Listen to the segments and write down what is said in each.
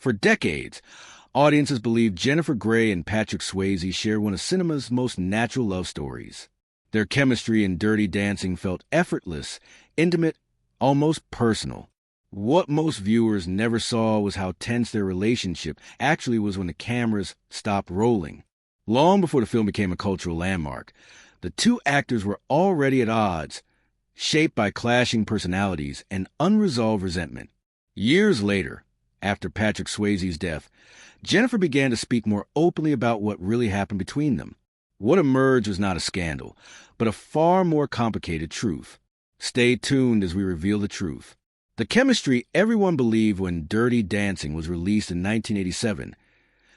For decades, audiences believed Jennifer Grey and Patrick Swayze shared one of cinema's most natural love stories. Their chemistry in Dirty Dancing felt effortless, intimate, almost personal. What most viewers never saw was how tense their relationship actually was when the cameras stopped rolling. Long before the film became a cultural landmark, the two actors were already at odds, shaped by clashing personalities and unresolved resentment. Years later, after Patrick Swayze's death, Jennifer began to speak more openly about what really happened between them. What emerged was not a scandal, but a far more complicated truth. Stay tuned as we reveal the truth. The chemistry everyone believed when Dirty Dancing was released in 1987.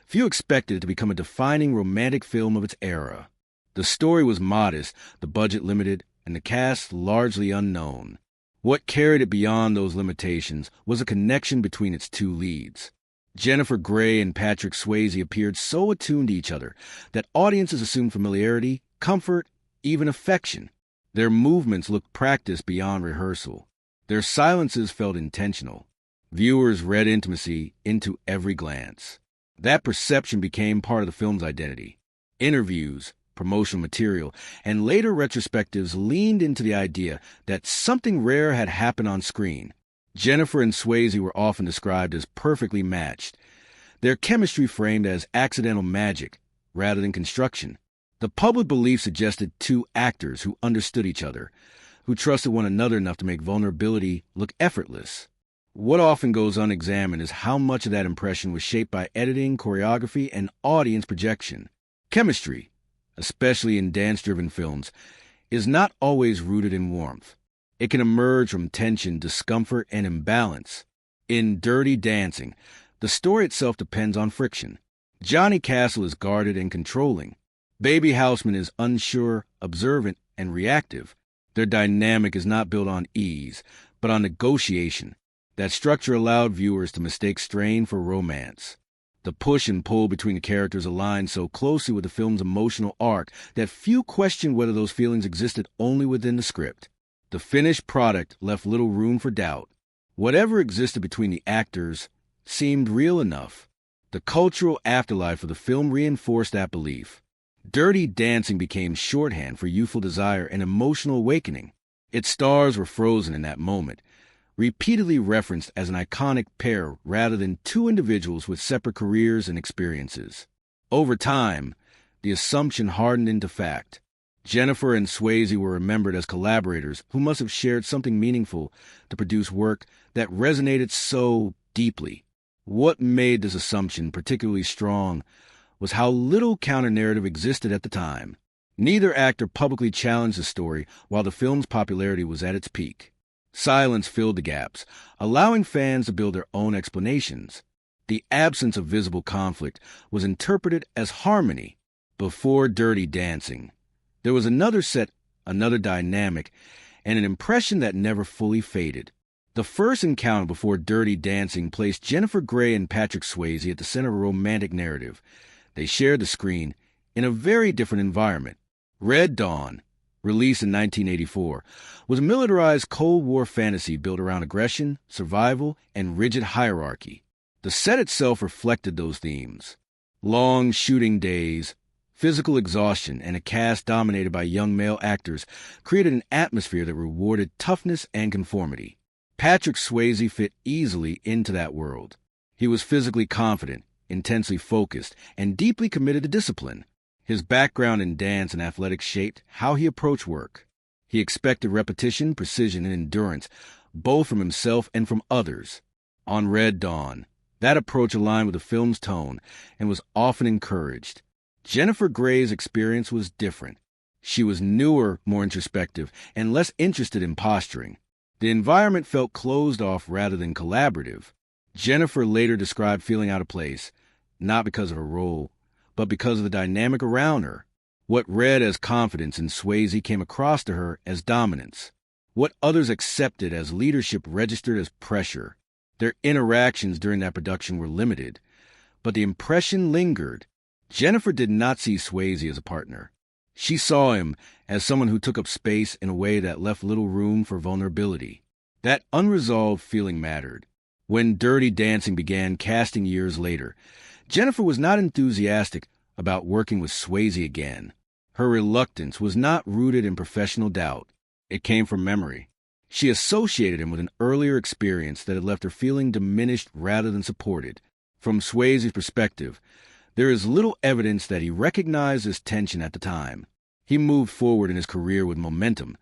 Few expected it to become a defining romantic film of its era. The story was modest, the budget limited, and the cast largely unknown. What carried it beyond those limitations was a connection between its two leads. Jennifer Grey and Patrick Swayze appeared so attuned to each other that audiences assumed familiarity, comfort, even affection. Their movements looked practiced beyond rehearsal. Their silences felt intentional. Viewers read intimacy into every glance. That perception became part of the film's identity. Interviews, promotional material, and later retrospectives leaned into the idea that something rare had happened on screen. Jennifer and Swayze were often described as perfectly matched, their chemistry framed as accidental magic rather than construction. The public belief suggested two actors who understood each other, who trusted one another enough to make vulnerability look effortless. What often goes unexamined is how much of that impression was shaped by editing, choreography, and audience projection. Chemistry, especially in dance-driven films, is not always rooted in warmth. It can emerge from tension, discomfort, and imbalance. In Dirty Dancing, the story itself depends on friction. Johnny Castle is guarded and controlling. Baby Houseman is unsure, observant, and reactive. Their dynamic is not built on ease, but on negotiation. That structure allowed viewers to mistake strain for romance. The push and pull between the characters aligned so closely with the film's emotional arc that few questioned whether those feelings existed only within the script. The finished product left little room for doubt. Whatever existed between the actors seemed real enough. The cultural afterlife of the film reinforced that belief. Dirty Dancing became shorthand for youthful desire and emotional awakening. Its stars were frozen in that moment, repeatedly referenced as an iconic pair rather than two individuals with separate careers and experiences. Over time, the assumption hardened into fact. Jennifer and Swayze were remembered as collaborators who must have shared something meaningful to produce work that resonated so deeply. What made this assumption particularly strong was how little counter-narrative existed at the time. Neither actor publicly challenged the story while the film's popularity was at its peak. Silence filled the gaps, allowing fans to build their own explanations. The absence of visible conflict was interpreted as harmony. Before Dirty Dancing, there was another set, another dynamic, and an impression that never fully faded. The first encounter before Dirty Dancing placed Jennifer Grey and Patrick Swayze at the center of a romantic narrative. They shared the screen in a very different environment. Red Dawn, released in 1984, was a militarized Cold War fantasy built around aggression, survival, and rigid hierarchy. The set itself reflected those themes. Long shooting days, physical exhaustion, and a cast dominated by young male actors created an atmosphere that rewarded toughness and conformity. Patrick Swayze fit easily into that world. He was physically confident, intensely focused, and deeply committed to discipline. His background in dance and athletics shaped how he approached work. He expected repetition, precision, and endurance, both from himself and from others. On Red Dawn, that approach aligned with the film's tone and was often encouraged. Jennifer Grey's experience was different. She was newer, more introspective, and less interested in posturing. The environment felt closed off rather than collaborative. Jennifer later described feeling out of place, not because of her role, but because of the dynamic around her. What read as confidence in Swayze came across to her as dominance. What others accepted as leadership registered as pressure. Their interactions during that production were limited, but the impression lingered. Jennifer did not see Swayze as a partner. She saw him as someone who took up space in a way that left little room for vulnerability. That unresolved feeling mattered. When Dirty Dancing began casting years later, Jennifer was not enthusiastic about working with Swayze again. Her reluctance was not rooted in professional doubt. It came from memory. She associated him with an earlier experience that had left her feeling diminished rather than supported. From Swayze's perspective, there is little evidence that he recognized this tension at the time. He moved forward in his career with momentum,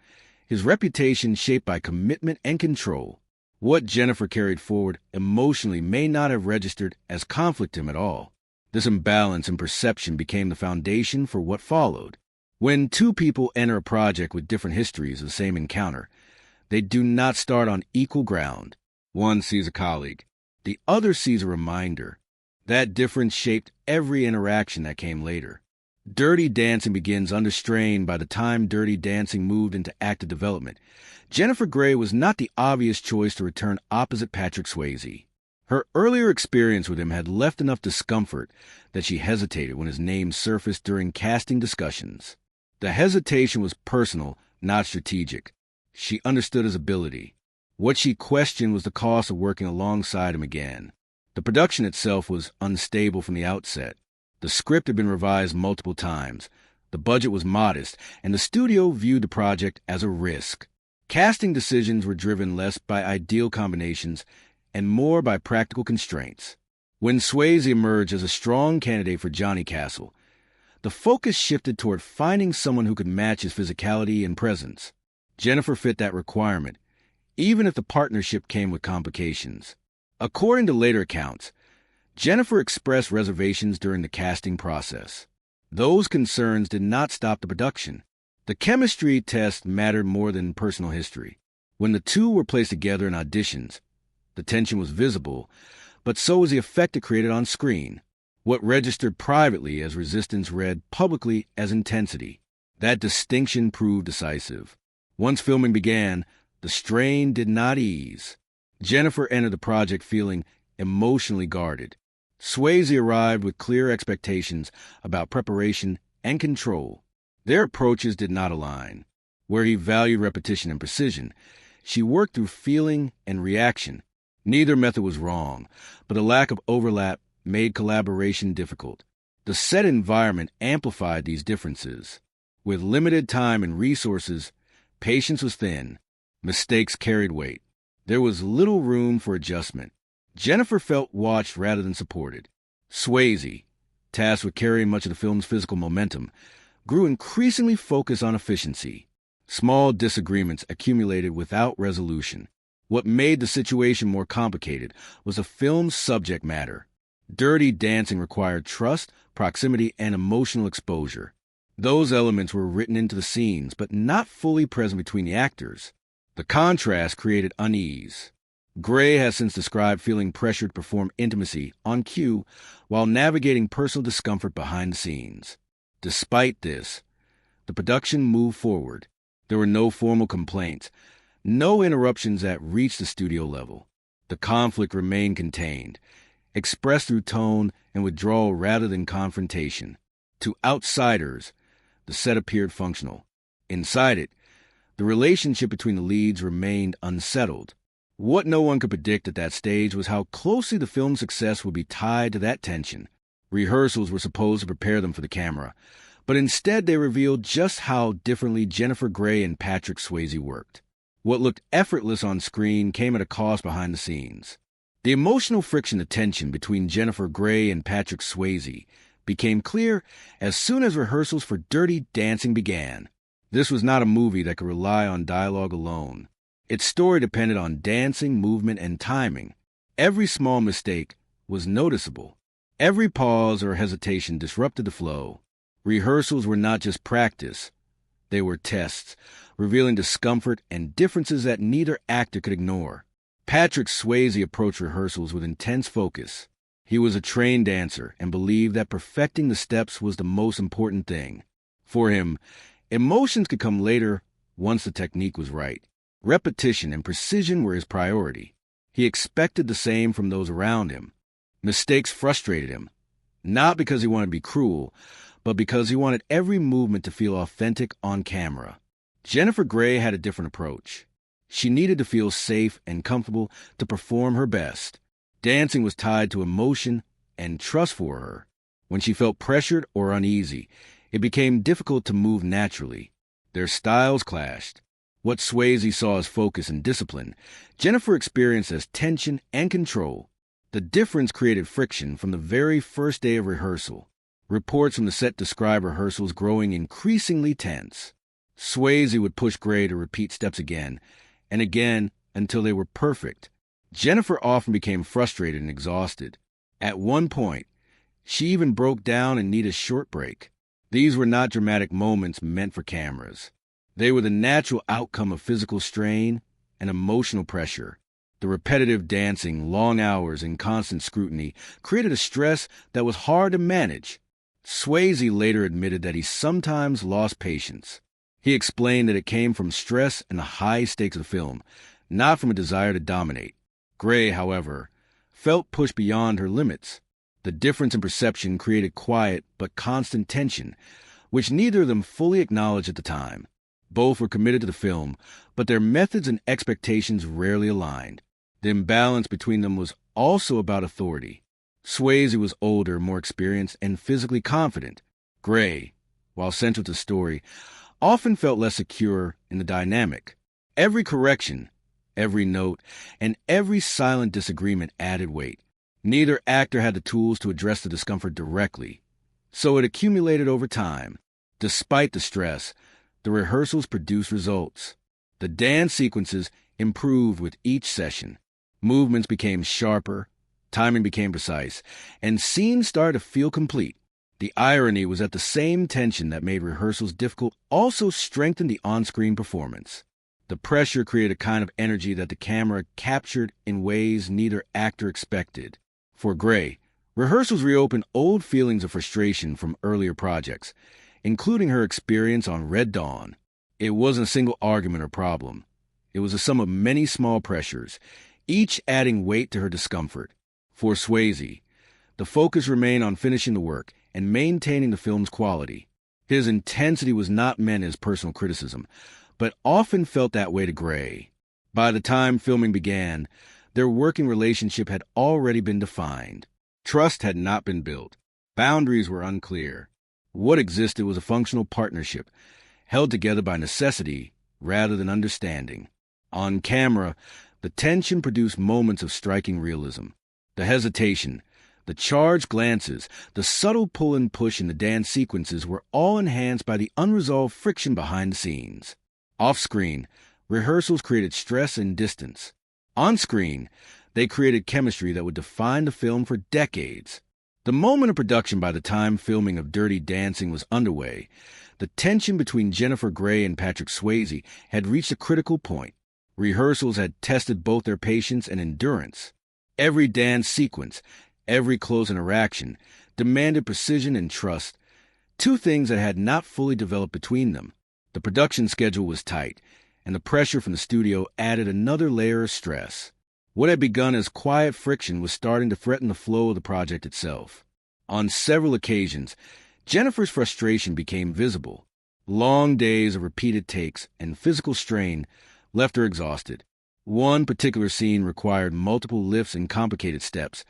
his reputation shaped by commitment and control. What Jennifer carried forward emotionally may not have registered as conflict to him at all. This imbalance in perception became the foundation for what followed. When two people enter a project with different histories of the same encounter, they do not start on equal ground. One sees a colleague. The other sees a reminder. That difference shaped every interaction that came later. Dirty Dancing begins under strain by the time Dirty Dancing moved into active development. Jennifer Grey was not the obvious choice to return opposite Patrick Swayze. Her earlier experience with him had left enough discomfort that she hesitated when his name surfaced during casting discussions. The hesitation was personal, not strategic. She understood his ability. What she questioned was the cost of working alongside him again. The production itself was unstable from the outset. The script had been revised multiple times. The budget was modest, and the studio viewed the project as a risk. Casting decisions were driven less by ideal combinations and more by practical constraints. When Swayze emerged as a strong candidate for Johnny Castle, the focus shifted toward finding someone who could match his physicality and presence. Jennifer fit that requirement, even if the partnership came with complications. According to later accounts, Jennifer expressed reservations during the casting process. Those concerns did not stop the production. The chemistry test mattered more than personal history. When the two were placed together in auditions, the tension was visible, but so was the effect it created on screen. What registered privately as resistance read publicly as intensity. That distinction proved decisive. Once filming began, the strain did not ease. Jennifer entered the project feeling emotionally guarded. Swayze arrived with clear expectations about preparation and control. Their approaches did not align. Where he valued repetition and precision, she worked through feeling and reaction. Neither method was wrong, but a lack of overlap made collaboration difficult. The set environment amplified these differences. With limited time and resources, patience was thin. Mistakes carried weight. There was little room for adjustment. Jennifer felt watched rather than supported. Swayze, tasked with carrying much of the film's physical momentum, grew increasingly focused on efficiency. Small disagreements accumulated without resolution. What made the situation more complicated was the film's subject matter. Dirty Dancing required trust, proximity, and emotional exposure. Those elements were written into the scenes, but not fully present between the actors. The contrast created unease. Grey has since described feeling pressured to perform intimacy on cue while navigating personal discomfort behind the scenes. Despite this, the production moved forward. There were no formal complaints, no interruptions that reached the studio level. The conflict remained contained, expressed through tone and withdrawal rather than confrontation. To outsiders, the set appeared functional. Inside it, the relationship between the leads remained unsettled. What no one could predict at that stage was how closely the film's success would be tied to that tension. Rehearsals were supposed to prepare them for the camera, but instead they revealed just how differently Jennifer Grey and Patrick Swayze worked. What looked effortless on screen came at a cost behind the scenes. The emotional friction and tension between Jennifer Grey and Patrick Swayze became clear as soon as rehearsals for Dirty Dancing began. This was not a movie that could rely on dialogue alone. Its story depended on dancing, movement, and timing. Every small mistake was noticeable. Every pause or hesitation disrupted the flow. Rehearsals were not just practice. They were tests, revealing discomfort and differences that neither actor could ignore. Patrick Swayze approached rehearsals with intense focus. He was a trained dancer and believed that perfecting the steps was the most important thing. For him, emotions could come later once the technique was right. Repetition and precision were his priority. He expected the same from those around him. Mistakes frustrated him, not because he wanted to be cruel, but because he wanted every movement to feel authentic on camera. Jennifer Grey had a different approach. She needed to feel safe and comfortable to perform her best. Dancing was tied to emotion and trust for her. When she felt pressured or uneasy, it became difficult to move naturally. Their styles clashed. What Swayze saw as focus and discipline, Jennifer experienced as tension and control. The difference created friction from the very first day of rehearsal. Reports from the set describe rehearsals growing increasingly tense. Swayze would push Gray to repeat steps again and again until they were perfect. Jennifer often became frustrated and exhausted. At one point, she even broke down and needed a short break. These were not dramatic moments meant for cameras. They were the natural outcome of physical strain and emotional pressure. The repetitive dancing, long hours, and constant scrutiny created a stress that was hard to manage. Swayze later admitted that he sometimes lost patience. He explained that it came from stress and the high stakes of the film, not from a desire to dominate. Gray, however, felt pushed beyond her limits. The difference in perception created quiet but constant tension, which neither of them fully acknowledged at the time. Both were committed to the film, but their methods and expectations rarely aligned. The imbalance between them was also about authority. Swayze was older, more experienced, and physically confident. Gray, while central to the story, often felt less secure in the dynamic. Every correction, every note, and every silent disagreement added weight. Neither actor had the tools to address the discomfort directly, so it accumulated over time. Despite the stress, the rehearsals produced results. The dance sequences improved with each session. Movements became sharper, timing became precise, and scenes started to feel complete. The irony was that the same tension that made rehearsals difficult also strengthened the on-screen performance. The pressure created a kind of energy that the camera captured in ways neither actor expected. For Gray, rehearsals reopened old feelings of frustration from earlier projects, including her experience on Red Dawn. It wasn't a single argument or problem. It was a sum of many small pressures, each adding weight to her discomfort. For Swayze, the focus remained on finishing the work and maintaining the film's quality. His intensity was not meant as personal criticism, but often felt that way to Gray. By the time filming began, their working relationship had already been defined. Trust had not been built. Boundaries were unclear. What existed was a functional partnership, held together by necessity rather than understanding. On camera, the tension produced moments of striking realism. The hesitation, the charged glances, the subtle pull and push in the dance sequences were all enhanced by the unresolved friction behind the scenes. Off-screen, rehearsals created stress and distance. On-screen, they created chemistry that would define the film for decades. The moment of production by the time filming of Dirty Dancing was underway, the tension between Jennifer Grey and Patrick Swayze had reached a critical point. Rehearsals had tested both their patience and endurance. Every dance sequence, every close interaction, demanded precision and trust, two things that had not fully developed between them. The production schedule was tight, and the pressure from the studio added another layer of stress. What had begun as quiet friction was starting to threaten the flow of the project itself. On several occasions, Jennifer's frustration became visible. Long days of repeated takes and physical strain left her exhausted. One particular scene required multiple lifts and complicated steps,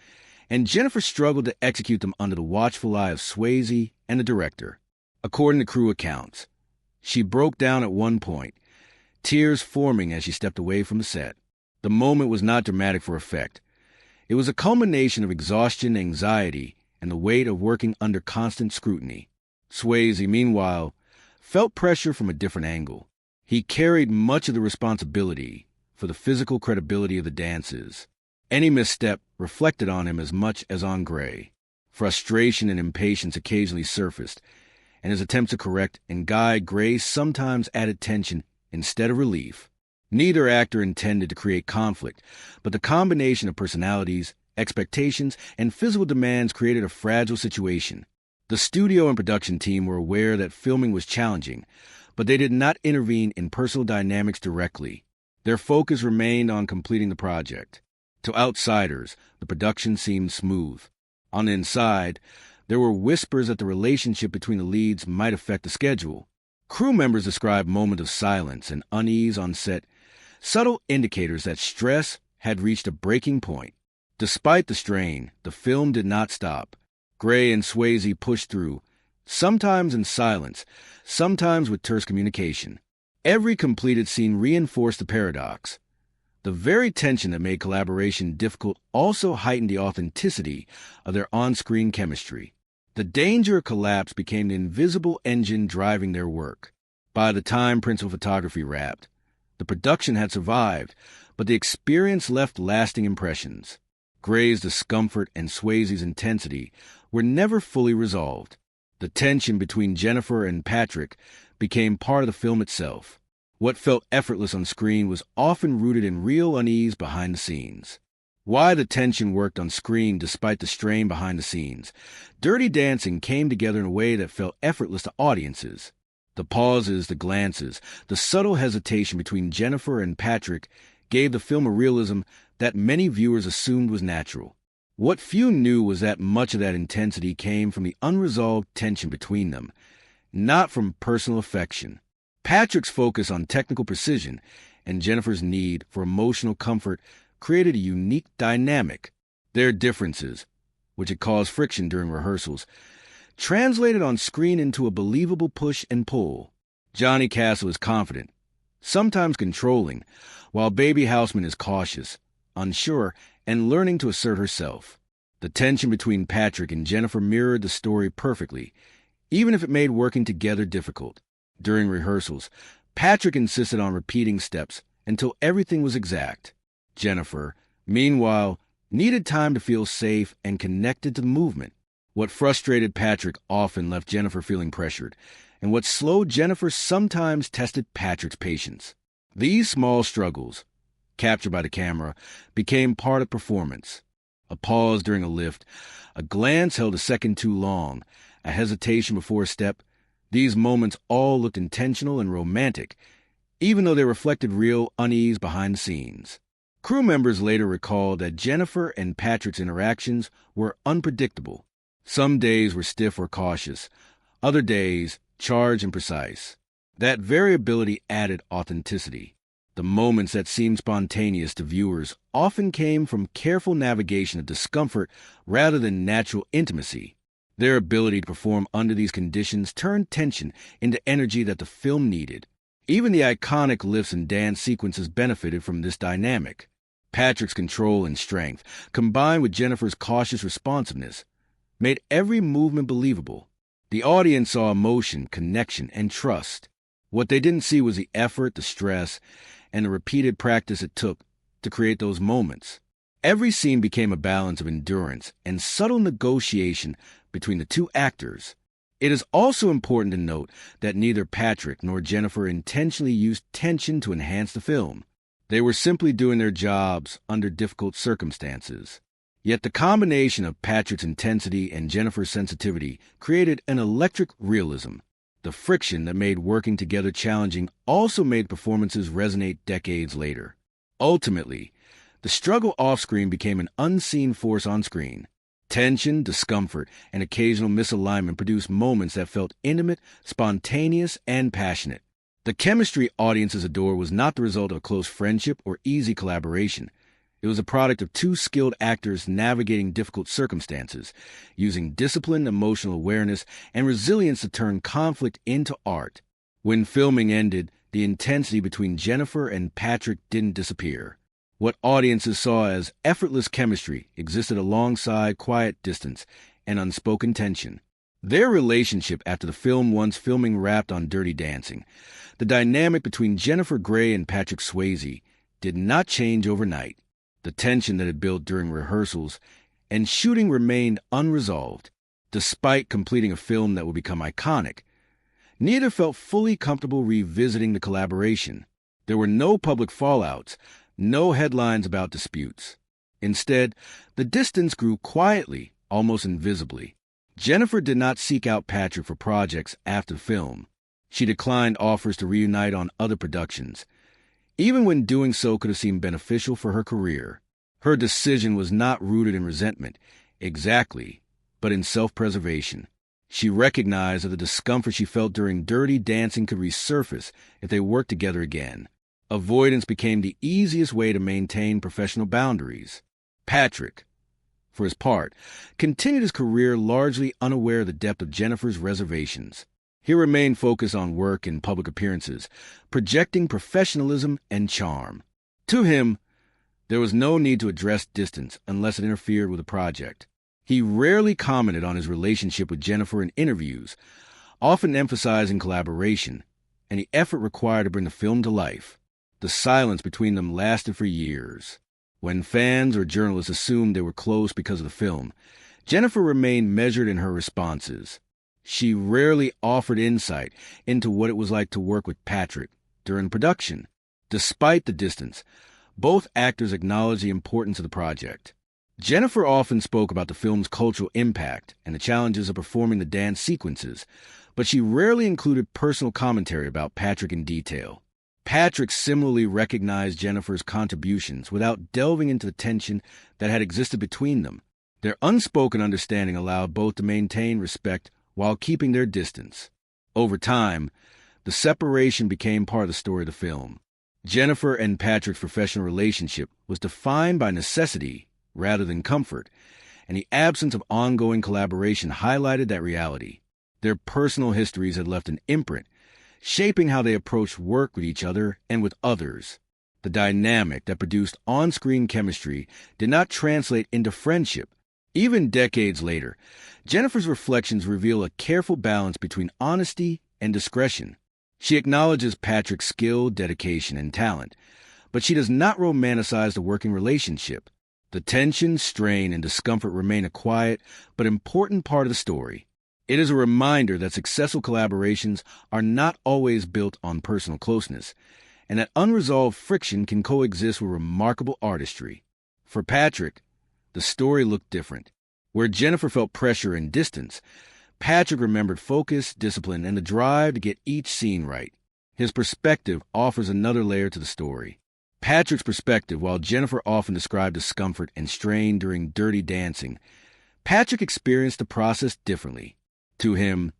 and Jennifer struggled to execute them under the watchful eye of Swayze and the director. According to crew accounts, she broke down at one point, tears forming as she stepped away from the set. The moment was not dramatic for effect. It was a culmination of exhaustion, anxiety, and the weight of working under constant scrutiny. Swayze, meanwhile, felt pressure from a different angle. He carried much of the responsibility for the physical credibility of the dances. Any misstep reflected on him as much as on Gray. Frustration and impatience occasionally surfaced, and his attempts to correct and guide Gray sometimes added tension instead of relief. Neither actor intended to create conflict, but the combination of personalities, expectations, and physical demands created a fragile situation. The studio and production team were aware that filming was challenging, but they did not intervene in personal dynamics directly. Their focus remained on completing the project. To outsiders, the production seemed smooth. On the inside, there were whispers that the relationship between the leads might affect the schedule. Crew members described moments of silence and unease on set subtle indicators that stress had reached a breaking point. Despite the strain, the film did not stop. Gray and Swayze pushed through, sometimes in silence, sometimes with terse communication. Every completed scene reinforced the paradox. The very tension that made collaboration difficult also heightened the authenticity of their on-screen chemistry. The danger of collapse became the invisible engine driving their work. By the time principal photography wrapped, the production had survived, but the experience left lasting impressions. Gray's discomfort and Swayze's intensity were never fully resolved. The tension between Jennifer and Patrick became part of the film itself. What felt effortless on screen was often rooted in real unease behind the scenes. Why the tension worked on screen despite the strain behind the scenes. Dirty Dancing came together in a way that felt effortless to audiences. The pauses, the glances, the subtle hesitation between Jennifer and Patrick gave the film a realism that many viewers assumed was natural. What few knew was that much of that intensity came from the unresolved tension between them, not from personal affection. Patrick's focus on technical precision and Jennifer's need for emotional comfort created a unique dynamic. Their differences, which had caused friction during rehearsals, translated on screen into a believable push and pull. Johnny Castle is confident, sometimes controlling, while Baby Houseman is cautious, unsure, and learning to assert herself. The tension between Patrick and Jennifer mirrored the story perfectly, even if it made working together difficult. During rehearsals, Patrick insisted on repeating steps until everything was exact. Jennifer, meanwhile, needed time to feel safe and connected to the movement. What frustrated Patrick often left Jennifer feeling pressured, and what slowed Jennifer sometimes tested Patrick's patience. These small struggles, captured by the camera, became part of performance. A pause during a lift, a glance held a second too long, a hesitation before a step. These moments all looked intentional and romantic, even though they reflected real unease behind the scenes. Crew members later recalled that Jennifer and Patrick's interactions were unpredictable. Some days were stiff or cautious, other days charged and precise. That variability added authenticity. The moments that seemed spontaneous to viewers often came from careful navigation of discomfort rather than natural intimacy. Their ability to perform under these conditions turned tension into energy that the film needed. Even the iconic lifts and dance sequences benefited from this dynamic. Patrick's control and strength, combined with Jennifer's cautious responsiveness, made every movement believable. The audience saw emotion, connection, and trust. What they didn't see was the effort, the stress, and the repeated practice it took to create those moments. Every scene became a balance of endurance and subtle negotiation between the two actors. It is also important to note that neither Patrick nor Jennifer intentionally used tension to enhance the film. They were simply doing their jobs under difficult circumstances. Yet the combination of Patrick's intensity and Jennifer's sensitivity created an electric realism. The friction that made working together challenging also made performances resonate decades later. Ultimately, the struggle off-screen became an unseen force on screen. Tension, discomfort, and occasional misalignment produced moments that felt intimate, spontaneous, and passionate. The chemistry audiences adored was not the result of a close friendship or easy collaboration. It was a product of two skilled actors navigating difficult circumstances, using discipline, emotional awareness, and resilience to turn conflict into art. When filming ended, the intensity between Jennifer and Patrick didn't disappear. What audiences saw as effortless chemistry existed alongside quiet distance and unspoken tension. Their relationship after the film, once filming wrapped on Dirty Dancing, the dynamic between Jennifer Grey and Patrick Swayze, did not change overnight. The tension that had built during rehearsals and shooting remained unresolved. Despite completing a film that would become iconic, neither felt fully comfortable revisiting the collaboration. There were no public fallouts, no headlines about disputes. Instead, the distance grew quietly, almost invisibly. Jennifer did not seek out Patrick for projects after the film. She declined offers to reunite on other productions, even when doing so could have seemed beneficial for her career. Her decision was not rooted in resentment, exactly, but in self-preservation. She recognized that the discomfort she felt during Dirty Dancing could resurface if they worked together again. Avoidance became the easiest way to maintain professional boundaries. Patrick, for his part, continued his career largely unaware of the depth of Jennifer's reservations. He remained focused on work and public appearances, projecting professionalism and charm. To him, there was no need to address distance unless it interfered with the project. He rarely commented on his relationship with Jennifer in interviews, often emphasizing collaboration and the effort required to bring the film to life. The silence between them lasted for years. When fans or journalists assumed they were close because of the film, Jennifer remained measured in her responses. She rarely offered insight into what it was like to work with Patrick during production. Despite the distance, both actors acknowledged the importance of the project. Jennifer often spoke about the film's cultural impact and the challenges of performing the dance sequences, but she rarely included personal commentary about Patrick in detail. Patrick similarly recognized Jennifer's contributions without delving into the tension that had existed between them. Their unspoken understanding allowed both to maintain respect while keeping their distance. Over time, the separation became part of the story of the film. Jennifer and Patrick's professional relationship was defined by necessity rather than comfort, and the absence of ongoing collaboration highlighted that reality. Their personal histories had left an imprint, shaping how they approached work with each other and with others. The dynamic that produced on-screen chemistry did not translate into friendship. Even decades later, Jennifer's reflections reveal a careful balance between honesty and discretion. She acknowledges Patrick's skill, dedication, and talent, but she does not romanticize the working relationship. The tension, strain, and discomfort remain a quiet but important part of the story. It is a reminder that successful collaborations are not always built on personal closeness, and that unresolved friction can coexist with remarkable artistry. For Patrick, the story looked different. Where Jennifer felt pressure and distance, Patrick remembered focus, discipline, and the drive to get each scene right. His perspective offers another layer to the story. Patrick's perspective, while Jennifer often described discomfort and strain during Dirty Dancing, Patrick experienced the process differently. To him,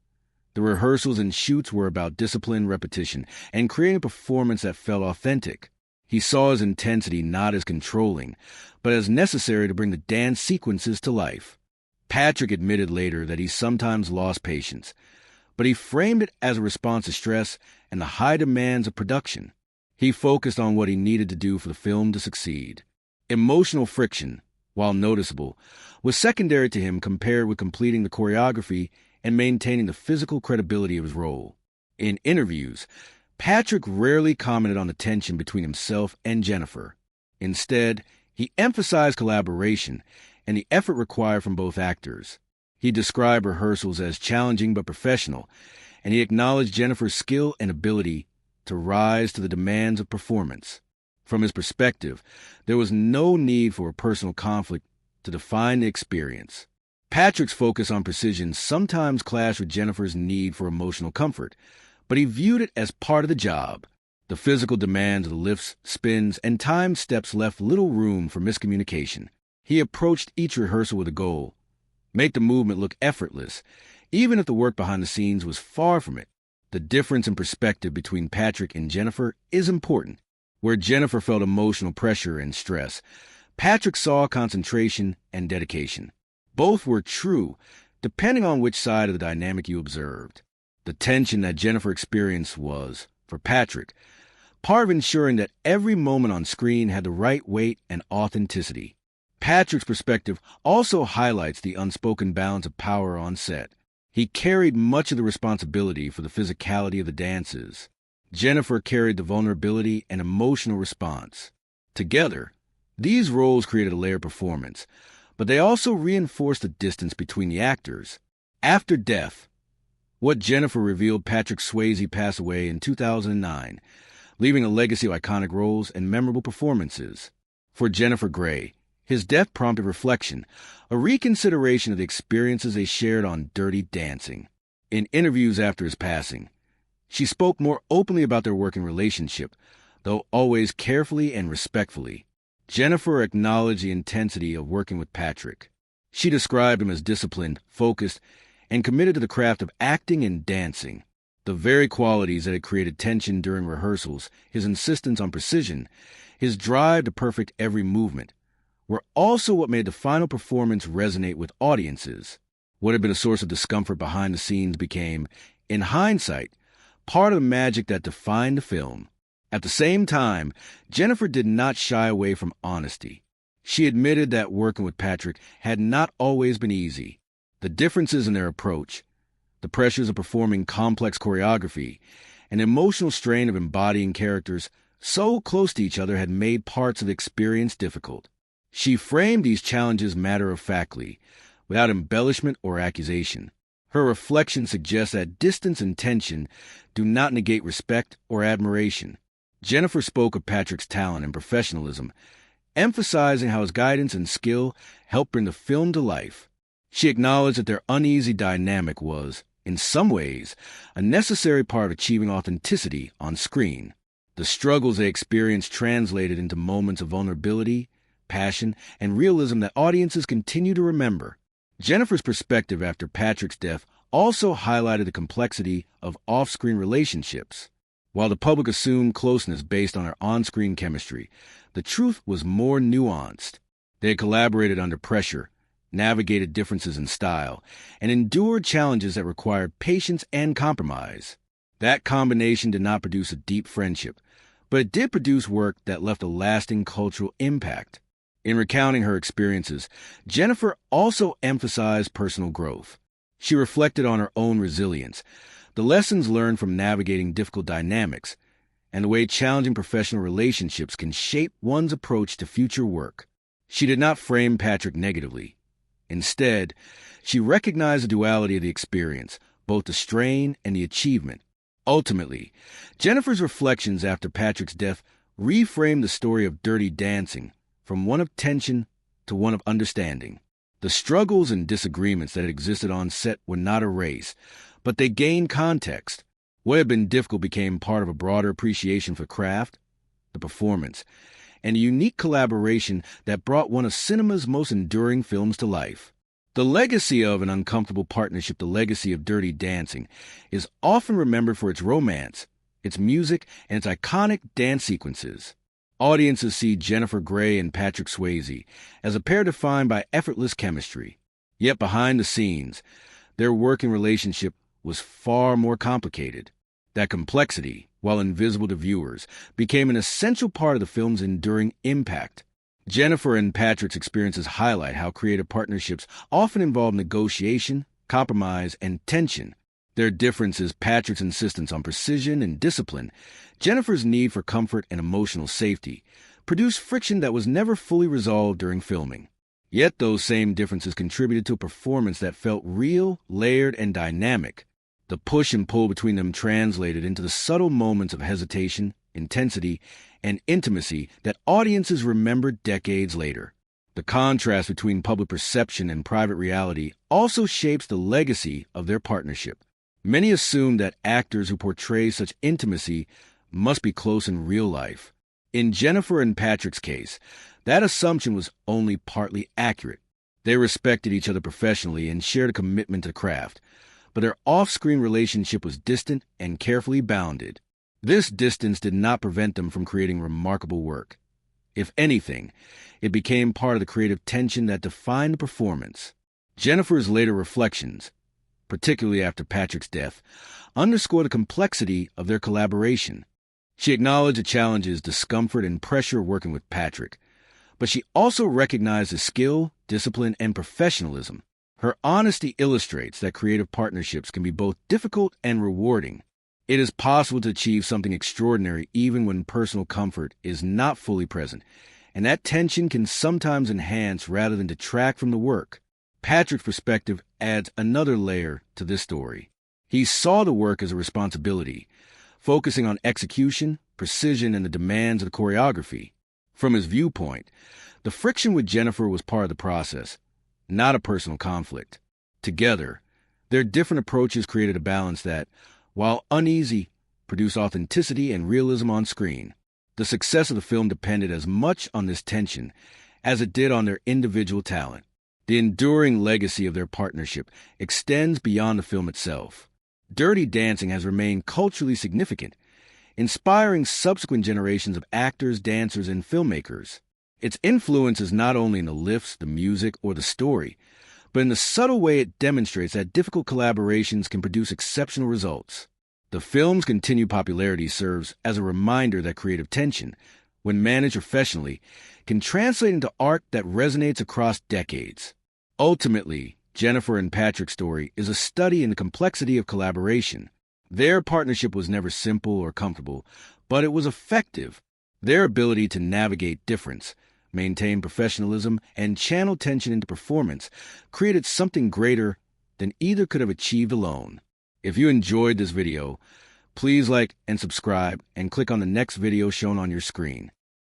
the rehearsals and shoots were about discipline, repetition, and creating a performance that felt authentic. He saw his intensity not as controlling, but as necessary to bring the dance sequences to life. Patrick admitted later that he sometimes lost patience, but he framed it as a response to stress and the high demands of production. He focused on what he needed to do for the film to succeed. Emotional friction, while noticeable, was secondary to him compared with completing the choreography and maintaining the physical credibility of his role. In interviews, Patrick rarely commented on the tension between himself and Jennifer. Instead, he emphasized collaboration and the effort required from both actors. He described rehearsals as challenging but professional, and he acknowledged Jennifer's skill and ability to rise to the demands of performance. From his perspective, there was no need for a personal conflict to define the experience. Patrick's focus on precision sometimes clashed with Jennifer's need for emotional comfort, but he viewed it as part of the job. The physical demands of the lifts, spins, and timed steps left little room for miscommunication. He approached each rehearsal with a goal: make the movement look effortless, even if the work behind the scenes was far from it. The difference in perspective between Patrick and Jennifer is important. Where Jennifer felt emotional pressure and stress, Patrick saw concentration and dedication. Both were true, depending on which side of the dynamic you observed. The tension that Jennifer experienced was, for Patrick, part of ensuring that every moment on screen had the right weight and authenticity. Patrick's perspective also highlights the unspoken balance of power on set. He carried much of the responsibility for the physicality of the dances. Jennifer carried the vulnerability and emotional response. Together, these roles created a layered performance, but they also reinforced the distance between the actors. After death, What Jennifer revealed Patrick Swayze passed away in 2009, leaving a legacy of iconic roles and memorable performances. For Jennifer Grey, his death prompted reflection, a reconsideration of the experiences they shared on Dirty Dancing. In interviews after his passing, she spoke more openly about their working relationship, though always carefully and respectfully. Jennifer acknowledged the intensity of working with Patrick. She described him as disciplined, focused, and committed to the craft of acting and dancing. The very qualities that had created tension during rehearsals, his insistence on precision, his drive to perfect every movement, were also what made the final performance resonate with audiences. What had been a source of discomfort behind the scenes became, in hindsight, part of the magic that defined the film. At the same time, Jennifer did not shy away from honesty. She admitted that working with Patrick had not always been easy. The differences in their approach, the pressures of performing complex choreography, and the emotional strain of embodying characters so close to each other had made parts of the experience difficult. She framed these challenges matter-of-factly, without embellishment or accusation. Her reflection suggests that distance and tension do not negate respect or admiration. Jennifer spoke of Patrick's talent and professionalism, emphasizing how his guidance and skill helped bring the film to life. She acknowledged that their uneasy dynamic was, in some ways, a necessary part of achieving authenticity on screen. The struggles they experienced translated into moments of vulnerability, passion, and realism that audiences continue to remember. Jennifer's perspective after Patrick's death also highlighted the complexity of off-screen relationships. While the public assumed closeness based on their on-screen chemistry, the truth was more nuanced. They had collaborated under pressure, navigated differences in style, and endured challenges that required patience and compromise. That combination did not produce a deep friendship, but it did produce work that left a lasting cultural impact. In recounting her experiences, Jennifer also emphasized personal growth. She reflected on her own resilience, the lessons learned from navigating difficult dynamics, and the way challenging professional relationships can shape one's approach to future work. She did not frame Patrick negatively. Instead, she recognized the duality of the experience, both the strain and the achievement. Ultimately, Jennifer's reflections after Patrick's death reframed the story of Dirty Dancing from one of tension to one of understanding. The struggles and disagreements that had existed on set were not erased, but they gained context. What had been difficult became part of a broader appreciation for craft, the performance, and a unique collaboration that brought one of cinema's most enduring films to life. The legacy of An Uncomfortable Partnership, the legacy of Dirty Dancing, is often remembered for its romance, its music, and its iconic dance sequences. Audiences see Jennifer Grey and Patrick Swayze as a pair defined by effortless chemistry. Yet behind the scenes, their working relationship was far more complicated. That complexity, while invisible to viewers, became an essential part of the film's enduring impact. Jennifer and Patrick's experiences highlight how creative partnerships often involve negotiation, compromise, and tension. Their differences, Patrick's insistence on precision and discipline, Jennifer's need for comfort and emotional safety, produced friction that was never fully resolved during filming. Yet those same differences contributed to a performance that felt real, layered, and dynamic. The push and pull between them translated into the subtle moments of hesitation, intensity, and intimacy that audiences remembered decades later. The contrast between public perception and private reality also shapes the legacy of their partnership. Many assume that actors who portray such intimacy must be close in real life. In Jennifer and Patrick's case, that assumption was only partly accurate. They respected each other professionally and shared a commitment to craft, but their off-screen relationship was distant and carefully bounded. This distance did not prevent them from creating remarkable work. If anything, it became part of the creative tension that defined the performance. Jennifer's later reflections, particularly after Patrick's death, underscore the complexity of their collaboration. She acknowledged the challenges, discomfort, and pressure working with Patrick, but she also recognized the skill, discipline, and professionalism. Her honesty illustrates that creative partnerships can be both difficult and rewarding. It is possible to achieve something extraordinary even when personal comfort is not fully present, and that tension can sometimes enhance rather than detract from the work. Patrick's perspective adds another layer to this story. He saw the work as a responsibility, focusing on execution, precision, and the demands of the choreography. From his viewpoint, the friction with Jennifer was part of the process, not a personal conflict. Together, their different approaches created a balance that, while uneasy, produced authenticity and realism on screen. The success of the film depended as much on this tension as it did on their individual talent. The enduring legacy of their partnership extends beyond the film itself. Dirty Dancing has remained culturally significant, inspiring subsequent generations of actors, dancers, and filmmakers. Its influence is not only in the lifts, the music, or the story, but in the subtle way it demonstrates that difficult collaborations can produce exceptional results. The film's continued popularity serves as a reminder that creative tension, when managed professionally, can translate into art that resonates across decades. Ultimately, Jennifer and Patrick's story is a study in the complexity of collaboration. Their partnership was never simple or comfortable, but it was effective. Their ability to navigate difference, maintain professionalism, and channel tension into performance created something greater than either could have achieved alone. If you enjoyed this video, please like and subscribe and click on the next video shown on your screen.